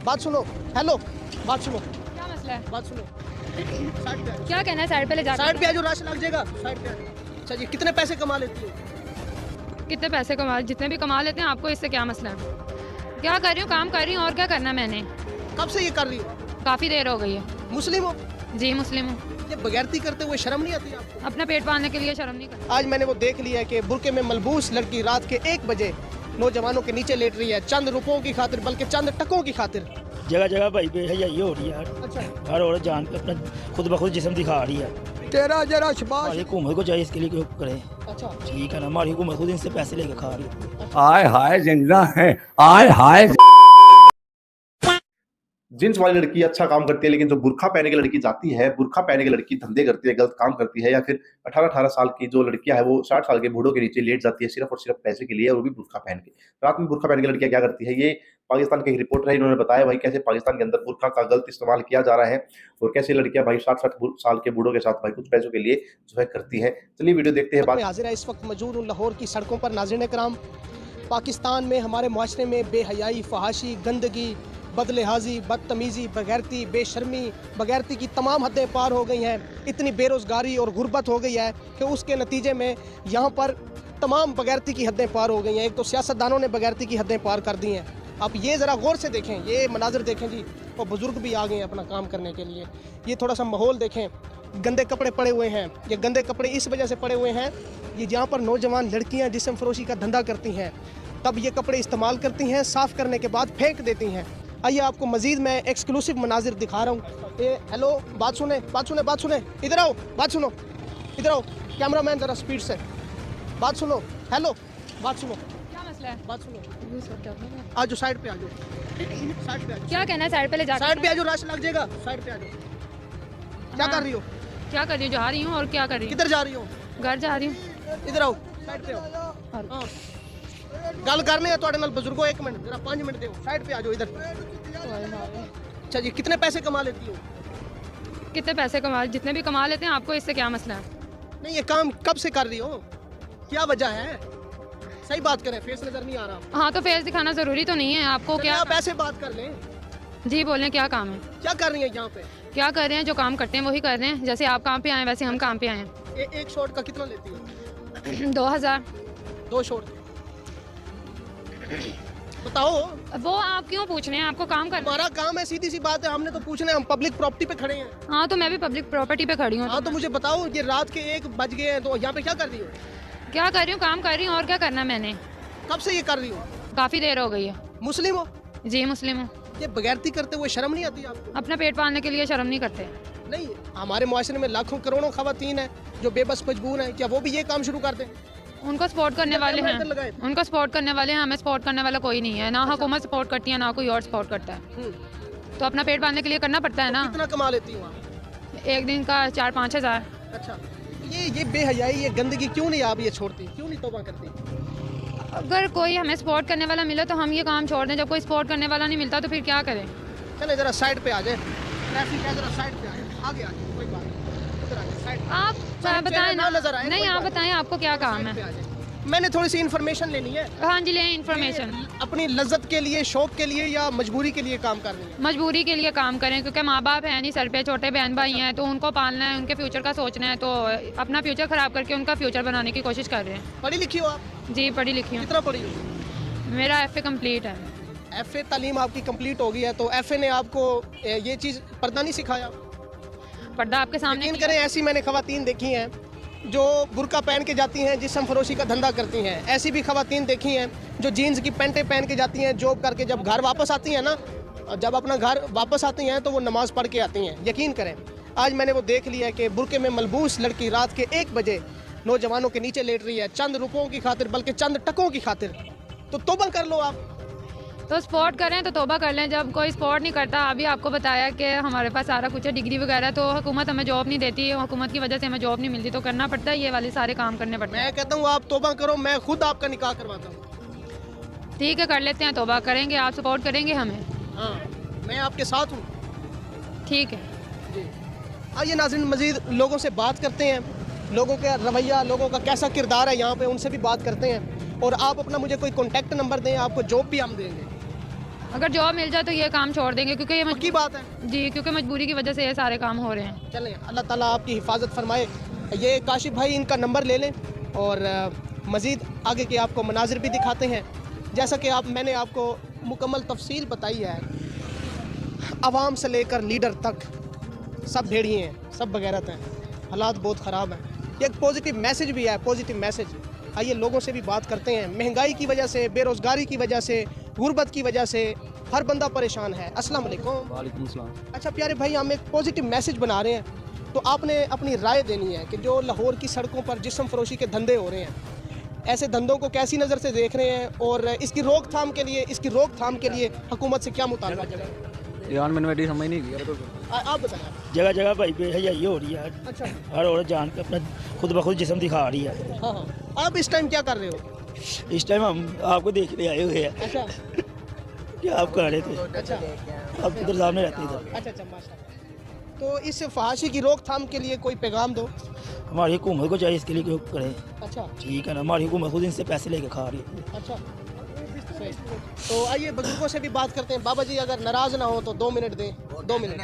बात सुनो, हेलो, बात सुनो, क्या मसला है? बात सुनो। साइड पे आ जाओ, क्या कहना है? साइड पे ले जाकर साइड पे आ जाओ, राशन लग जाएगा। साइड पे आ जाओ। अच्छा जी, कितने पैसे कमा लेती हो? कितने पैसे कमा, जितने भी कमा लेते हैं, आपको इससे क्या मसला है? क्या कर रही हूँ? काम कर रही हूँ, और क्या करना है मैंने? कब से ये कर रही हो? काफ़ी देर हो गई है। मुस्लिम हो? जी मुस्लिम हूँ। ये बगैरती करते हुए शर्म नहीं आती आपको? अपना पेट पालने के लिए शर्म नहीं करती। आज मैंने वो देख लिया है कि बुरके में मलबूस लड़की रात के 1 बजे नौजवानों के नीचे लेट रही है, चंद रुपयों की खातिर, बल्कि चंद टकों की खातिर। जगह जगह भाई बेहयाई हो रही है यार। अच्छा, हर औरत जान के अपना खुद ब खुद जिस्म दिखा रही है। तेरा जरा शबाश। हमारी हुकूमत को चाहिए इसके लिए क्यों करें। अच्छा, ठीक है ना, हमारी हुकूमत खुद इनसे पैसे लेके खा रही है। आय हाय जिंदा है, आय हाय। जींस वाली लड़की अच्छा काम करती है, लेकिन जो बुर्खा पहने की लड़की जाती है, बुर्खा पहने की लड़की धंधे करती है, गलत काम करती है, या फिर 18-18 साल की जो लड़कियां है वो 60 साल के बूढ़ों के नीचे लेट जाती है सिर्फ और सिर्फ पैसे के लिए, और वो भी बुर्खा पहन के। रात में बुर्खा पहन के लड़कियां क्या करती है, ये पाकिस्तान के एक रिपोर्टर है, इन्होंने बताया भाई कैसे पाकिस्तान के अंदर बुर्खा का गलत इस्तेमाल किया जा रहा है, और कैसे लड़कियां भाई 60-60 साल के बूढ़ों के साथ भाई कुछ पैसों के लिए जो है करती है। चलिए वीडियो देखते हैं। मैं हाजिर है, इस वक्त मौजूद हूँ लाहौर की सड़कों पर। नाज़रीन कराम, पाकिस्तान में हमारे माशरे में बेहयाई, फहाशी, गंदगी, बदलिहाजी, बदतमीज़ी, बगैरती, बेशर्मी, बगैरती की तमाम हदें पार हो गई हैं। इतनी बेरोज़गारी और गुर्बत हो गई है कि उसके नतीजे में यहाँ पर तमाम बगैरती की हदें पार हो गई हैं। एक तो सियासतदानों ने बगैरती की हदें पार कर दी हैं। अब ये ज़रा गौर से देखें, ये मनाज़र देखें जी, और बुज़ुर्ग भी आ गए हैं अपना काम करने के लिए। ये थोड़ा सा माहौल देखें, गंदे कपड़े पड़े हुए हैं। ये गंदे कपड़े इस वजह से पड़े हुए हैं, ये जहाँ पर नौजवान लड़कियाँ जिस्म फरोशी का धंधा करती हैं, तब ये कपड़े इस्तेमाल करती हैं, साफ़ करने के बाद फेंक देती हैं। आइए आपको मज़ीद मैं एक्सक्लूसिव मनाजिर दिखा रहा हूँ। ये हेलो, बात सुने, बात सुने, बात सुने, इधर आओ, बात सुनो, इधर आओ, कैमरा मैन ज़रा स्पीड से बात सुनो। हेलो, बात सुनो, क्या मसला है? बात सुनो, आ जाओ, साइड पे आ जाओ, साइड पे आ जाओ, क्या कहना है? साइड पे ले जाकर साइड पे आ जाओ, राशन लग जाएगा। साइड पे आ जाओ। क्या हाँ। कर रही हो? क्या कर रही हूँ? जा रही हूँ, और क्या कर रही हूँ? किधर जा रही हो? घर जा रही हूँ। इधर आओ, साइड पे आओ। हाँ, गल करनी है तुहाडे नाल बुजुर्गो, 1 मिनट जरा 5 मिनट दो, साइड पे आ जाओ इधर। अच्छा जी, कितने पैसे कमा लेती हो? कितने पैसे कमा, जितने भी कमा लेते हैं, आपको इससे क्या मसला है? नहीं, ये काम कब से कर रही हो? क्या वजह है? सही बात करें, फेस नजर नहीं आ रहा। हाँ, तो फेस दिखाना ज़रूरी तो नहीं है आपको। क्या आप ऐसे बात कर लें। जी बोलें, क्या काम है? क्या कर रही है यहाँ पे? क्या कर रहे हैं? जो काम करते हैं वही कर रहे हैं। जैसे आप काम पे आए वैसे हम काम पे आए हैं। एक शॉट का कितना लेती हो? 2000। 2 शॉट बताओ। वो आप क्यों पूछ रहे हैं? आपको काम करना। हमारा काम है, सीधी सी बात है, हमने तो पूछना है, हम पब्लिक प्रॉपर्टी पे खड़े हैं। हाँ, तो मैं भी पब्लिक प्रॉपर्टी पे खड़ी हूँ। हाँ, तो मुझे बताओ, ये रात के 1 बज गए हैं, तो यहाँ पे क्या कर रही हो? क्या कर रही हूँ? काम कर रही हूँ, और क्या करना है मैंने? कब से ये कर रही हो? काफ़ी देर हो गई है। मुस्लिम हो? जी मुस्लिम हूँ। ये बगैरती करते हुए शर्म नहीं आती आपको? अपना पेट पालने के लिए शर्म नहीं करते। नहीं, हमारे मुआशरे में लाखों करोड़ों खवातीन हैं जो बेबस मजबूर हैं, क्या वो भी ये काम शुरू कर दें? उनको सपोर्ट करने वाले कैमरा हैं, इधर लगाए। उनको सपोर्ट करने वाले हैं, हमें सपोर्ट करने वाला कोई नहीं है। ना हुकूमत सपोर्ट करती है, ना कोई और सपोर्ट करता है। तो अपना पेट पालने के लिए करना पड़ता है ना। कितना कमा लेती हो आप? एक दिन का 4-5 हज़ार। अच्छा, ये बेहयाई, ये गंदगी क्यों नहीं आप ये छोड़ती, क्यों नहीं तौबा करती? अगर कोई हमें सपोर्ट करने वाला मिले तो हम ये काम छोड़ दें। जब कोई सपोर्ट करने वाला नहीं मिलता तो फिर क्या करें? चले जरा साइड पे आ जाए, ट्रैफिक है, जरा साइड पे आ जाए, आगे आ जाए, कोई बात नहीं, उधर आ जाए, साइड पे। आप बताएं ना। नजर आए, नहीं, कोई आप बात बताएं आपको क्या काम साइड पे है। आ जाए। मैंने थोड़ी सी इन्फॉर्मेशन लेनी है। हाँ जी, लें इन्फॉर्मेशन। अपनी लज्जत के लिए, शौक के लिए, या मजबूरी के लिए काम कर रही है? मजबूरी के लिए काम करें, क्योंकि माँ बाप हैं नहीं सर पे, छोटे बहन भाई हैं, तो उनको पालना है, उनके फ्यूचर का सोचना है, तो अपना फ्यूचर ख़राब करके उनका फ्यूचर बनाने की कोशिश कर रहे हैं। पढ़ी लिखी हो आप? जी पढ़ी लिखी हूँ। कितना पढ़ी हो? मेरा FA कंप्लीट है। FA तालीम आपकी कंप्लीट हो गई है, तो FA ने आपको ये चीज़ पर्दा नहीं सिखाया? पर्दा आपके सामने यकीन करें, ऐसी मैंने खवातीन देखी हैं जो बुर्का पहन के जाती हैं, जिस्म फरोशी का धंधा करती हैं। ऐसी भी खवातीन देखी हैं जो जीन्स की पैंटें पहन के जाती हैं, जॉब करके जब घर वापस आती हैं ना, जब अपना घर वापस आती हैं तो वो नमाज़ पढ़ के आती हैं। यकीन करें, आज मैंने वो देख लिया है कि बुर्के में मलबूस लड़की रात के 1 बजे नौजवानों के नीचे लेट रही है, चंद रुपयों की खातिर, बल्कि चंद टकों की खातिर। तो तौबा कर लो आप। तो सपोर्ट करें तो तौबा कर लें। जब कोई सपोर्ट नहीं करता, अभी आपको बताया कि हमारे पास सारा कुछ है, डिग्री वगैरह, तो हुकूमत हमें जॉब नहीं देती, हुकूमत की वजह से हमें जॉब नहीं मिलती, तो करना पड़ता है, ये वाले सारे काम करने पड़ते हैं। मैं कहता हूँ आप तौबा करो, मैं खुद आपका निकाह करवाता हूँ। ठीक है, कर लेते हैं, तौबा करेंगे, आप सपोर्ट करेंगे हमें। हाँ, मैं आपके साथ हूँ। ठीक है जी, आइए नाज़रीन, मज़ीद लोगों से बात करते हैं, लोगों का रवैया, लोगों का कैसा किरदार है यहाँ पे, उनसे भी बात करते हैं। और आप अपना मुझे कोई कॉन्टैक्ट नंबर दें, आपको जॉब भी हम देंगे। अगर जॉब मिल जाए तो ये काम छोड़ देंगे, क्योंकि ये पक्की बात है। जी, क्योंकि मजबूरी की वजह से ये सारे काम हो रहे हैं। चलें, अल्लाह ताला आपकी हिफाजत फरमाए। ये काशिफ भाई, इनका नंबर ले लें और मज़ीद आगे के आपको मनाजिर भी दिखाते हैं। जैसा कि मैंने आपको मुकम्मल तफसील बताई है, आवाम से लेकर लीडर तक सब भेड़िए हैं, सब बगैरत हैं, हालात बहुत ख़राब हैं। ये एक पॉजिटिव मैसेज भी है, पॉजिटिव मैसेज। आइए लोगों से भी बात करते हैं। महंगाई की वजह से, बेरोज़गारी की वजह से, गुर्बत की वजह से हर बंदा परेशान है। अस्सलाम वालेकुम। वालेकुम सलाम। अच्छा प्यारे भाई, हम एक पॉजिटिव मैसेज बना रहे हैं, तो आपने अपनी राय देनी है कि जो लाहौर की सड़कों पर जिस्म फरोशी के धंधे हो रहे हैं, ऐसे धंधों को कैसी नज़र से देख रहे हैं और इसकी रोकथाम के लिए हुकूमत से क्या मुतालबा है? यार मैंने मेरी समझ नहीं गई। आप बताएं। जगह जगह भाई बेहयाई हो रही है। अच्छा। हर औरत जान के अपना खुद ब खुद जिस्म दिखा रही है। हाँ हाँ, आप इस टाइम क्या कर रहे हो? इस टाइम हम आपको देखने आए हुए हैं। अच्छा क्या आप कह रहे थे? अच्छा आप किधर सामने रहते थे? अच्छा माशाल्लाह। तो इस फहाशी की रोकथाम के लिए कोई पैगाम दो। हमारी हुकूमत को चाहिए इसके लिए क्यों करें। अच्छा ठीक है ना, हमारी हुकूमत खुद इनसे पैसे लेके खा रही है। अच्छा सही। तो आइए बुजुर्गों से भी बात करते हैं। बाबा जी अगर नाराज ना हो तो 2 मिनट दें। 2 मिनट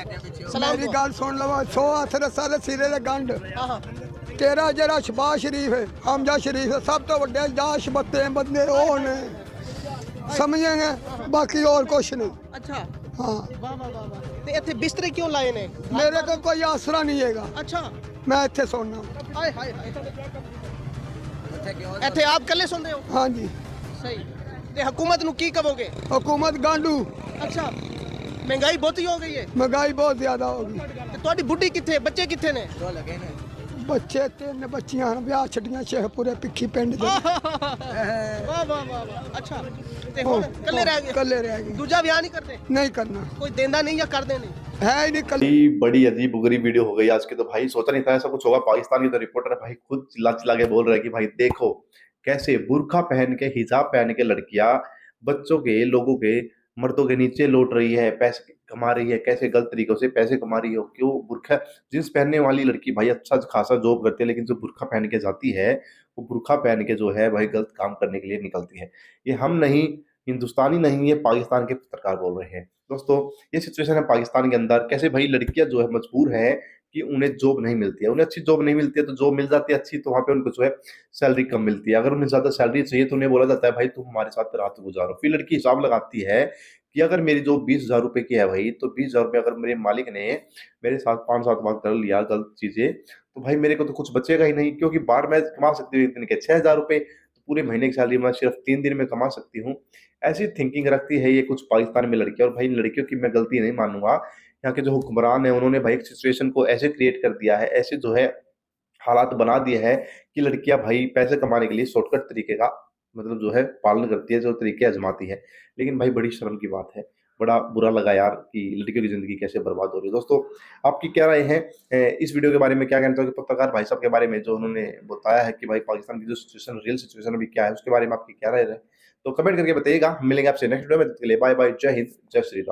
सलाम मेरी दुआ। गल सुन लवा 100 हथ रसाले सिरे दे गंढ हाँ हाँ तेरा जरा शबाज शरीफ है, हमजा शरीफ है, सब तो वड्डे जाश बत्ते बंदे ओ ने समझेंगे, बाकी और कुछ नहीं। अच्छा हाँ वाह वाह वाह वाह। ते इत्थे बिस्तरे क्यों लाए ने? मेरे को कोई आसरा नहीं हैगा, अच्छा मैं इत्थे सोना। हाय हाय हाय। इत्थे आप कल्ले सुनते हो? हाँ जी। सही। ते हुकूमत नु की कहोगे? हुकूमत गांडू, अच्छा महंगाई बहुत ही हो गई है। महंगाई बहुत ज्यादा होगी। ते ਤੁਹਾਡੀ बुढ़ी किथे, बच्चे किथे ने? बच्चे 3 बच्चियां ब्याह छड़ियां शेखपुरे पिखी पिंड दे। वाह वाह वाह वाह। अच्छा ते हुण कल्ले रह गए? कल्ले रह गए। दूजा ब्याह नहीं करते? नहीं करना कोई देंदा नहीं या कर देने? है ही नहीं। कल बड़ी अजीब गरीब वीडियो हो गई आज की। तो भाई सोचा नहीं था ऐसा कुछ होगा। पाकिस्तान की तो रिपोर्टर भाई खुद चिल्ला चिल्ला के बोल रहा है कि भाई देखो कैसे बुर्का पहन के, हिजाब पहन के लड़कियां बच्चों के, लोगों के, मर्दों के नीचे लौट रही है, पैसे कमा रही है। कैसे गलत तरीकों से पैसे कमा रही हो? क्यों? बुर्का जींस पहनने वाली लड़की भाई अच्छा खासा जॉब करती है, लेकिन जो बुर्का पहन के जाती है, वो बुर्का पहन के जो है भाई गलत काम करने के लिए निकलती है। ये हम नहीं, हिंदुस्तानी नहीं, ये पाकिस्तान के पत्रकार बोल रहे हैं। दोस्तों ये सिचुएशन है पाकिस्तान के अंदर। कैसे भाई लड़कियां जो है मजबूर है कि उन्हें जॉब नहीं मिलती है, उन्हें अच्छी जॉब नहीं मिलती है, तो जॉब मिल जाती है अच्छी तो वहाँ पे उनको जो है सैलरी कम मिलती है। अगर उन्हें ज्यादा सैलरी चाहिए तो उन्हें बोला जाता है भाई तुम हमारे साथ रात गुजारो। फिर लड़की हिसाब लगाती है कि अगर मेरी जॉब 20,000 रुपए की है भाई, तो 20,000 रुपये अगर मेरे मालिक ने मेरे साथ 5-7 बार कर लिया गलत चीजें, तो भाई मेरे को तो कुछ बचेगा ही नहीं। क्योंकि बाहर मैं कमा सकती हूँ एक दिन के 6,000 रुपये, तो पूरे महीने की सैलरी मैं सिर्फ 3 दिन में कमा सकती हूँ। ऐसी थिंकिंग रखती है ये कुछ पाकिस्तान में लड़कियां। और भाई इन लड़कियों की मैं गलती नहीं मानूंगा, यहाँ के जो हुक्मरान है उन्होंने भाई एक सिचुएशन को ऐसे क्रिएट कर दिया है, ऐसे जो है हालात बना दिए हैं कि लड़कियां भाई पैसे कमाने के लिए शॉर्टकट तरीके का मतलब जो है पालन करती है, जो तरीके आजमाती है। लेकिन भाई बड़ी शर्म की बात है, बड़ा बुरा लगा यार कि लड़कियों की जिंदगी कैसे बर्बाद हो रही है। दोस्तों आपकी क्या राय है इस वीडियो के बारे में? क्या कहना चाहोगे पत्रकार भाई साहब के बारे में जो उन्होंने बताया है कि भाई पाकिस्तान की जो सिचुएशन, रियल सिचुएशन अभी क्या है, उसके बारे में आपकी क्या राय है? तो कमेंट करके बताइएगा। मिलेंगे आपसे नेक्स्ट वीडियो में। बाय बाय, जय हिंद, जय श्री राम।